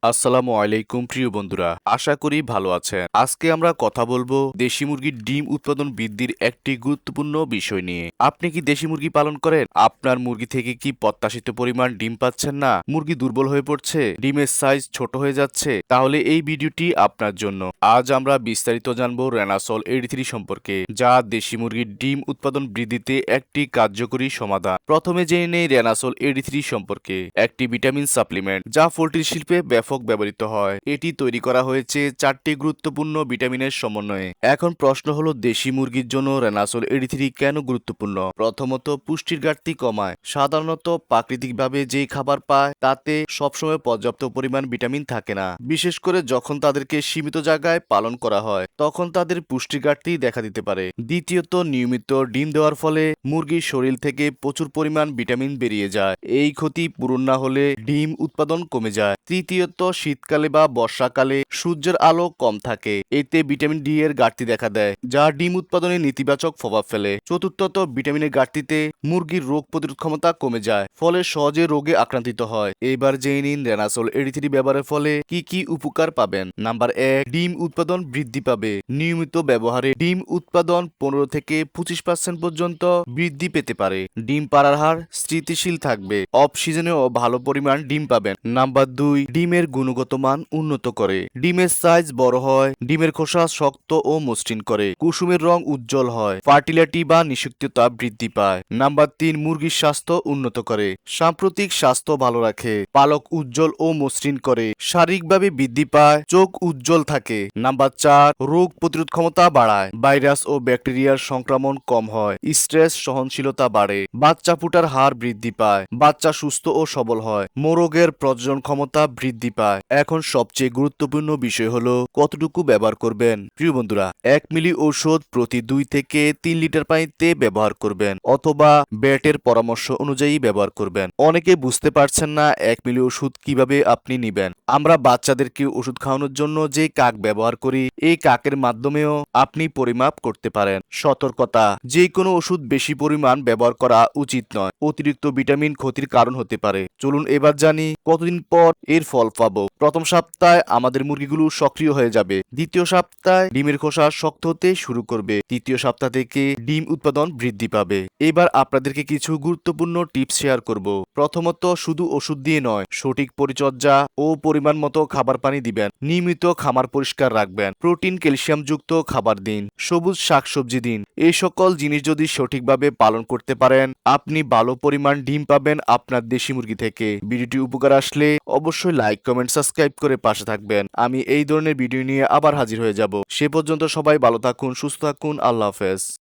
আসসালামু আলাইকুম প্রিয় বন্ধুরা, আশা করি ভালো আছেন। আজকে আমরা কথা বলবো দেশি মুরগির ডিম উৎপাদন বৃদ্ধির একটি গুরুত্বপূর্ণ বিষয় নিয়ে। আপনি কি দেশি মুরগি পালন করেন? আপনার মুরগি থেকে কি প্রত্যাশিত পরিমাণ ডিম পাচ্ছেন না? মুরগি দুর্বল হয়ে পড়ছে, ডিমের সাইজ ছোট হয়ে যাচ্ছে? তাহলে এই ভিডিওটি আপনার জন্য। আজ আমরা বিস্তারিত জানবো রেনাসল 83 সম্পর্কে, যা দেশি মুরগির ডিম উৎপাদন বৃদ্ধিতে একটি কার্যকরী সমাধান। প্রথমে জেনে নেই রেনাসল 83 সম্পর্কে। একটি ভিটামিন সাপ্লিমেন্ট যা পোল্ট্রি শিল্পে ব্যাপক ব্যবহৃত হয়। এটি তৈরি করা হয়েছে 4টি গুরুত্বপূর্ণ ভিটামিনের সমন্বয়ে। এখন প্রশ্ন হলো, দেশি মুরগির জন্য রেনাসল 83 কেন গুরুত্বপূর্ণ? প্রথমত, পুষ্টির ঘাটতি কমায়। সাধারণত প্রাকৃতিকভাবে যেই খাবার পায় তাতে সবসময় পর্যাপ্ত পরিমাণ ভিটামিন থাকে না। বিশেষ করে যখন তাদেরকে সীমিত জায়গায় পালন করা হয়, তখন তাদের পুষ্টির ঘাটতি দেখা দিতে পারে। দ্বিতীয়ত, নিয়মিত ডিম দেওয়ার ফলে মুরগির শরীর থেকে প্রচুর পরিমাণ ভিটামিন বেরিয়ে যায়। এই ক্ষতি পূরণ না হলে ডিম উৎপাদন কমে যায়। তৃতীয়ত, শীতকালে বা বর্ষাকালে সূর্যের আলো কম থাকে, এতে ভিটামিন ডি এর ঘাটতি দেখা দেয়, যা ডিম উৎপাদনে নেতিবাচক প্রভাব ফেলে। চতুর্থত, ভিটামিনের ঘাটতিতে মুরগির রোগ প্রতিরোধ ক্ষমতা কমে যায়, ফলে সহজে রোগে আক্রান্তিত হয়। এবার জেনে নিন রেনাসল 83 ব্যবহারের ফলে কি কি উপকার পাবেন। নাম্বার 1, ডিম উৎপাদন বৃদ্ধি পাবে। নিয়মিত ব্যবহারে ডিম উৎপাদন 15 থেকে 25% পর্যন্ত বৃদ্ধি পেতে পারে। ডিম পাড়ার হার স্থিতিশীল থাকবে। অফ সিজনেও ভালো পরিমাণ ডিম পাবেন। নাম্বার 2, ডিমের গুণগত মান উন্নত করে। ডিমের সাইজ বড় হয়, ডিমের খোসা শক্ত ও মসৃণ করে, কুসুমের রং উজ্জ্বল হয়, ফার্টিলিটি বা নিষুক্ততা বৃদ্ধি পায়। নাম্বার 3, মুরগির স্বাস্থ্য উন্নত করে। সাম্প্রতিক স্বাস্থ্য ভালো রাখে, পালক উজ্জ্বল ও মসৃণ করে, শারীরিকভাবে বৃদ্ধি পায়, চোখ উজ্জ্বল থাকে। নাম্বার 4, রোগ প্রতিরোধ ক্ষমতা বাড়ায়। ভাইরাস ও ব্যাকটেরিয়ার সংক্রমণ কম হয়, স্ট্রেস সহনশীলতা বাড়ে, বাচ্চা ফুটার হার বৃদ্ধি পায়, বাচ্চা সুস্থ ও সবল হয়, মোরগের প্রজনন ক্ষমতা বৃদ্ধি পায়। এখন সবচেয়ে গুরুত্বপূর্ণ বিষয় হলো কতটুকু ব্যবহার করবেন। প্রিয় বন্ধুরা, 1 মিলি ঔষধ প্রতি 2 থেকে 3 লিটার পানিতে ব্যবহার করবেন, অথবা ব্যাটের পরামর্শ অনুযায়ী ব্যবহার করবেন। অনেকে বুঝতে পারছেন না 1 মিলি ওষুধ কিভাবে আপনি নিবেন। আমরা বাচ্চাদেরকে ওষুধ খাওয়ানোর জন্য যে কাক ব্যবহার করি, এই কাকের মাধ্যমেও আপনি পরিমাপ করতে পারেন। সতর্কতা, যে কোনো ওষুধ বেশি পরিমাণ ব্যবহার করা উচিত নয়। অতিরিক্ত ভিটামিন ক্ষতির কারণ হতে পারে। চলুন এবার জানি কতদিন পর এর ফল পাবো। প্রথম সপ্তাহে আমাদের মুরগিগুলো সক্রিয় হয়ে যাবে। দ্বিতীয় সপ্তাহে ডিমের খোসা শক্ত হতে শুরু করবে। তৃতীয় সপ্তাহ থেকে ডিম উৎপাদন বৃদ্ধি পাবে। এবার আপনাদেরকে কিছু গুরুত্বপূর্ণ টিপস শেয়ার করব। প্রথমত, শুধু ওষুধ দিয়ে নয়, সঠিক পরিচর্যা ও পরিমাণ মতো খাবার পানি দিবেন। নিয়মিত খামার পরিষ্কার রাখবেন। প্রোটিন ক্যালসিয়াম যুক্ত খাবার দিন। সবুজ শাকসবজি দিন। এই সকল জিনিস যদি সঠিকভাবে পালন করতে পারেন, আপনি ভালো পরিমাণ ডিম পাবেন আপনার দেশি মুরগি থেকে। ভিডিওটি উপকার আসলে অবশ্যই লাইক, কমেন্ট, সাবস্ক্রাইব করে পাশে থাকবেন। আমি এই ধরনের ভিডিও নিয়ে আবার হাজির হয়ে যাব। সে পর্যন্ত সবাই ভালো থাকুন, সুস্থ থাকুন। আল্লাহ হাফেজ।